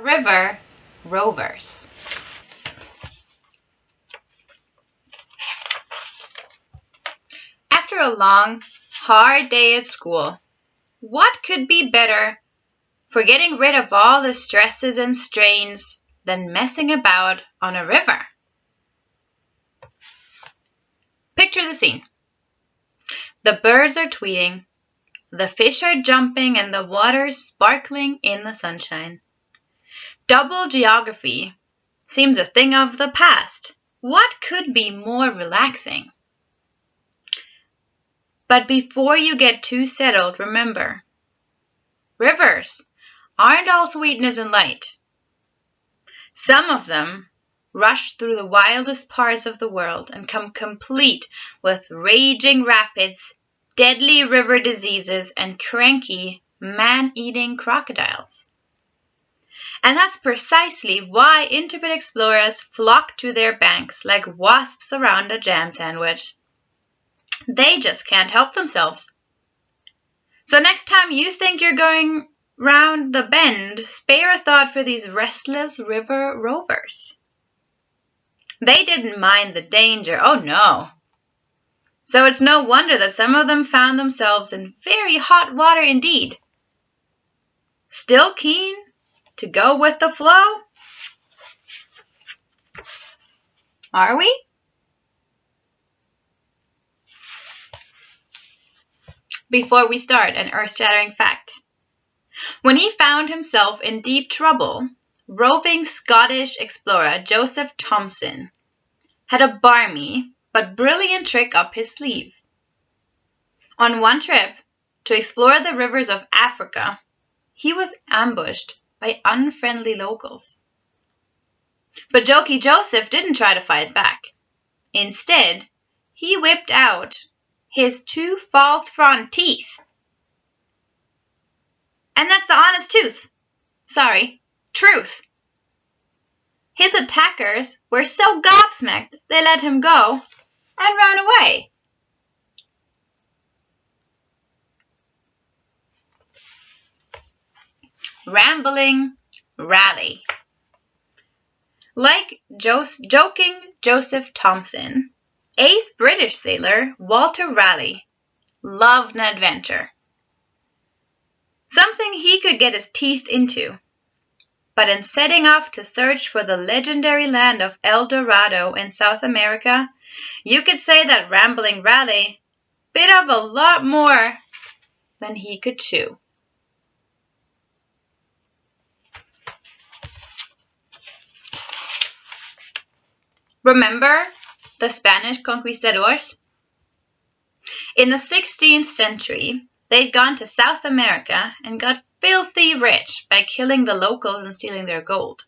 The river Rovers. After a long, hard day at school, what could be better for getting rid of all the stresses and strains than messing about on a river? Picture the scene. The birds are tweeting, the fish are jumping, and the water sparkling in the sunshine. Double geography seems a thing of the past. What could be more relaxing? But before you get too settled, remember, rivers aren't all sweetness and light. Some of them rush through the wildest parts of the world and come complete with raging rapids, deadly river diseases, and cranky, man-eating crocodiles. And that's precisely why intrepid explorers flock to their banks like wasps around a jam sandwich. They just can't help themselves. So next time you think you're going round the bend, spare a thought for these restless river rovers. They didn't mind the danger, oh no. So it's no wonder that some of them found themselves in very hot water indeed. Still keen to go with the flow? Are we? Before we start, an earth-shattering fact. When he found himself in deep trouble, roving Scottish explorer Joseph Thomson had a barmy but brilliant trick up his sleeve. On one trip to explore the rivers of Africa, he was ambushed by unfriendly locals. But Jokey Joseph didn't try to fight back. Instead, he whipped out his 2 false front teeth. And that's the honest truth. His attackers were so gobsmacked they let him go and ran away. Rambling Raleigh. Like joking Joseph Thomson, ace British sailor Walter Raleigh loved an adventure. Something he could get his teeth into. But in setting off to search for the legendary land of El Dorado in South America, you could say that Rambling Raleigh bit off a lot more than he could chew. Remember the Spanish conquistadors? In the 16th century, they'd gone to South America and got filthy rich by killing the locals and stealing their gold.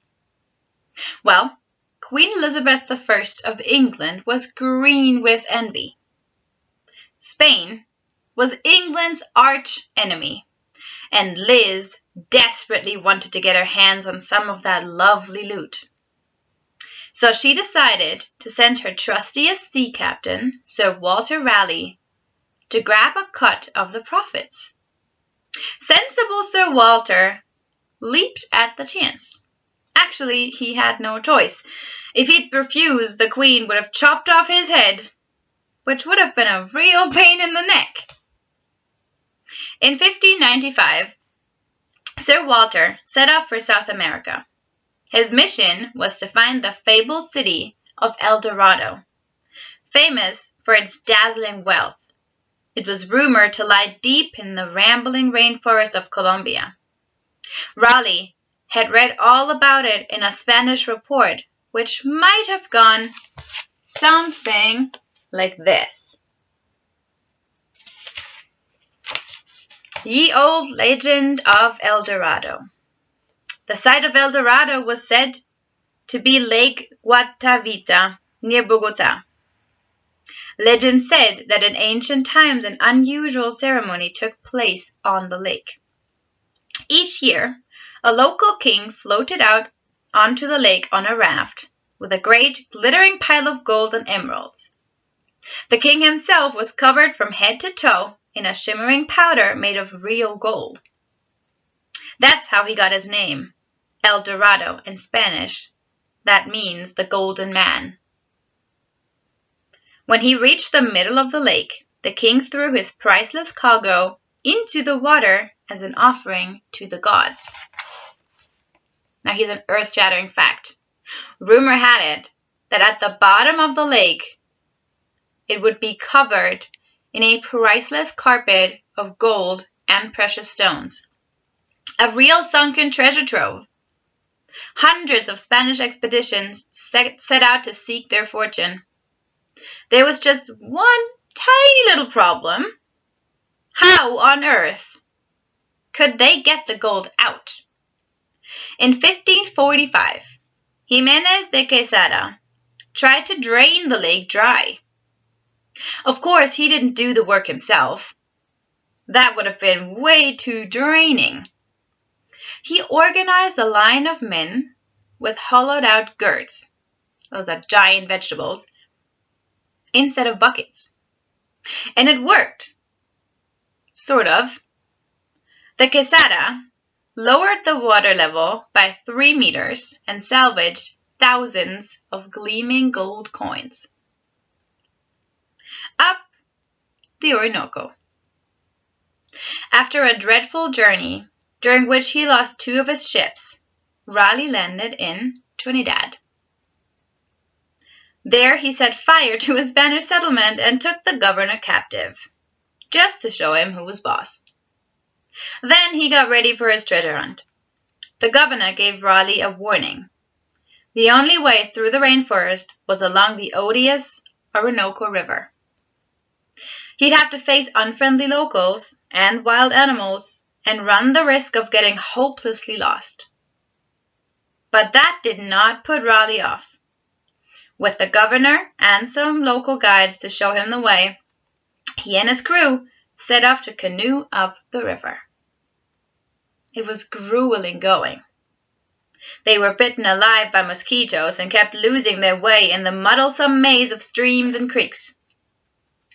Well, Queen Elizabeth I of England was green with envy. Spain was England's arch enemy, and Liz desperately wanted to get her hands on some of that lovely loot. So she decided to send her trustiest sea captain, Sir Walter Raleigh, to grab a cut of the profits. Sensible Sir Walter leaped at the chance. Actually, he had no choice. If he'd refused, the Queen would have chopped off his head, which would have been a real pain in the neck. In 1595, Sir Walter set off for South America. His mission was to find the fabled city of El Dorado, famous for its dazzling wealth. It was rumored to lie deep in the rambling rainforest of Colombia. Raleigh had read all about it in a Spanish report, which might have gone something like this. Ye old legend of El Dorado. The site of El Dorado was said to be Lake Guatavita, near Bogota. Legend said that in ancient times an unusual ceremony took place on the lake. Each year, a local king floated out onto the lake on a raft with a great glittering pile of gold and emeralds. The king himself was covered from head to toe in a shimmering powder made of real gold. That's how he got his name, El Dorado in Spanish. That means the golden man. When he reached the middle of the lake, the king threw his priceless cargo into the water as an offering to the gods. Now here's an earth-shattering fact. Rumor had it that at the bottom of the lake, it would be covered in a priceless carpet of gold and precious stones. A real sunken treasure trove. Hundreds of Spanish expeditions set out to seek their fortune. There was just one tiny little problem. How on earth could they get the gold out? In 1545, Jimenez de Quesada tried to drain the lake dry. Of course, he didn't do the work himself. That would have been way too draining. He organized a line of men with hollowed-out gourds, those are giant vegetables, instead of buckets. And it worked. Sort of. The Quesada lowered the water level by 3 meters and salvaged thousands of gleaming gold coins. Up the Orinoco. After a dreadful journey, during which he lost 2 of his ships, Raleigh landed in Trinidad. There he set fire to a Spanish settlement and took the governor captive, just to show him who was boss. Then he got ready for his treasure hunt. The governor gave Raleigh a warning. The only way through the rainforest was along the odious Orinoco River. He'd have to face unfriendly locals and wild animals and run the risk of getting hopelessly lost. But that did not put Raleigh off. With the governor and some local guides to show him the way, he and his crew set off to canoe up the river. It was grueling going. They were bitten alive by mosquitoes and kept losing their way in the muddlesome maze of streams and creeks.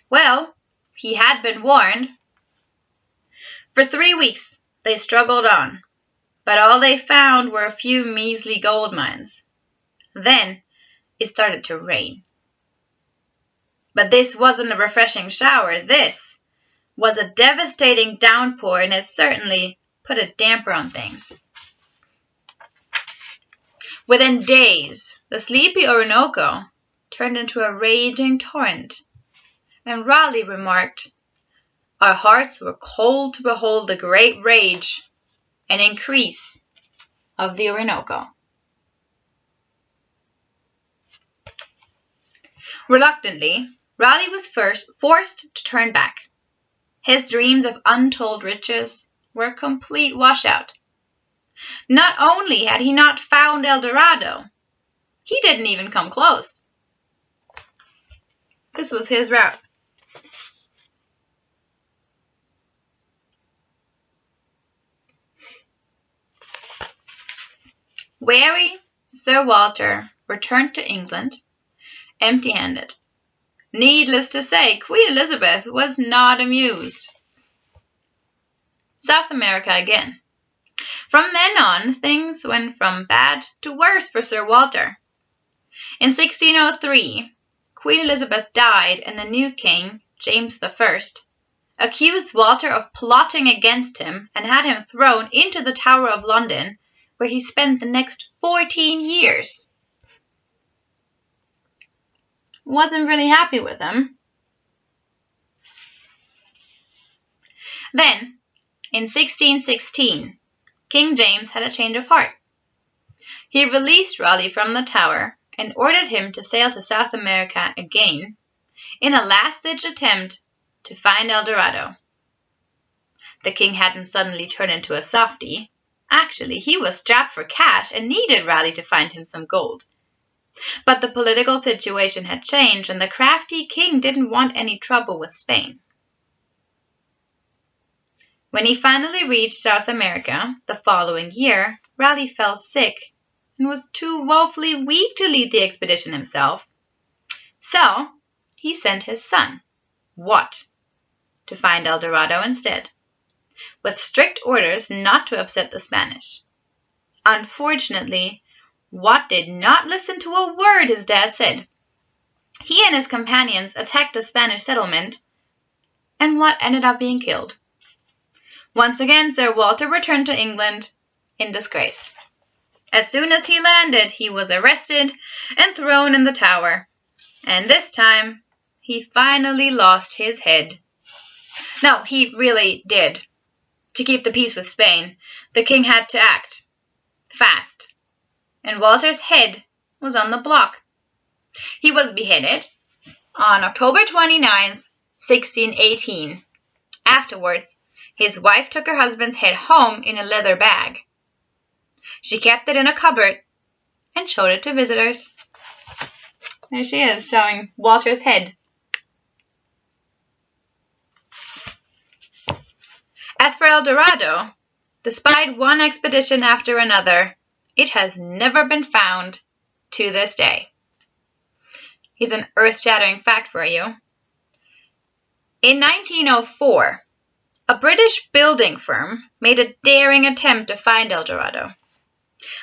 Well, he had been warned. For 3 weeks, they struggled on, but all they found were a few measly gold mines. Then it started to rain. But this wasn't a refreshing shower. This was a devastating downpour, and it certainly put a damper on things. Within days, the sleepy Orinoco turned into a raging torrent, and Raleigh remarked, "Our hearts were cold to behold the great rage and increase of the Orinoco." Reluctantly, Raleigh was forced to turn back. His dreams of untold riches were a complete washout. Not only had he not found El Dorado, he didn't even come close. This was his route. Wary Sir Walter returned to England empty-handed. Needless to say, Queen Elizabeth was not amused. South America again. From then on, things went from bad to worse for Sir Walter. In 1603, Queen Elizabeth died, and the new king, James I, accused Walter of plotting against him and had him thrown into the Tower of London, where he spent the next 14 years. Wasn't really happy with him. Then, in 1616, King James had a change of heart. He released Raleigh from the Tower and ordered him to sail to South America again in a last-ditch attempt to find El Dorado. The king hadn't suddenly turned into a softy. Actually, he was strapped for cash and needed Raleigh to find him some gold. But the political situation had changed, and the crafty king didn't want any trouble with Spain. When he finally reached South America the following year, Raleigh fell sick and was too woefully weak to lead the expedition himself. So he sent his son, Wat, to find El Dorado instead, with strict orders not to upset the Spanish. Unfortunately, Wat did not listen to a word his dad said. He and his companions attacked a Spanish settlement, and Wat ended up being killed. Once again, Sir Walter returned to England in disgrace. As soon as he landed, he was arrested and thrown in the Tower. And this time, he finally lost his head. No, he really did. To keep the peace with Spain, the king had to act fast. And Walter's head was on the block. He was beheaded on October 29th, 1618. Afterwards, his wife took her husband's head home in a leather bag. She kept it in a cupboard and showed it to visitors. There she is, showing Walter's head. As for El Dorado, despite one expedition after another, it has never been found to this day. Here's an earth-shattering fact for you. In 1904, a British building firm made a daring attempt to find El Dorado.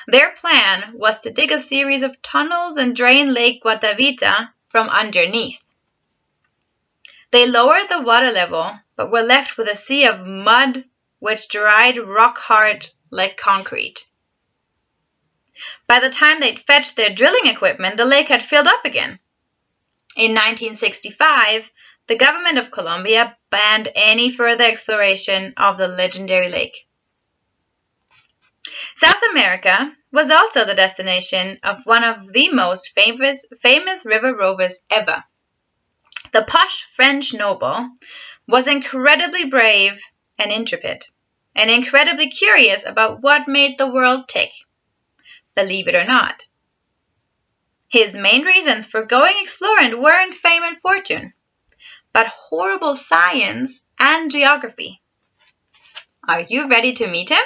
Their plan was to dig a series of tunnels and drain Lake Guatavita from underneath. They lowered the water level, but were left with a sea of mud which dried rock hard like concrete. By the time they'd fetched their drilling equipment, the lake had filled up again. In 1965, the government of Colombia banned any further exploration of the legendary lake. South America was also the destination of one of the most famous river rovers ever. The posh French noble was incredibly brave and intrepid, and incredibly curious about what made the world tick. Believe it or not. His main reasons for going exploring weren't fame and fortune, but horrible science and geography. Are you ready to meet him?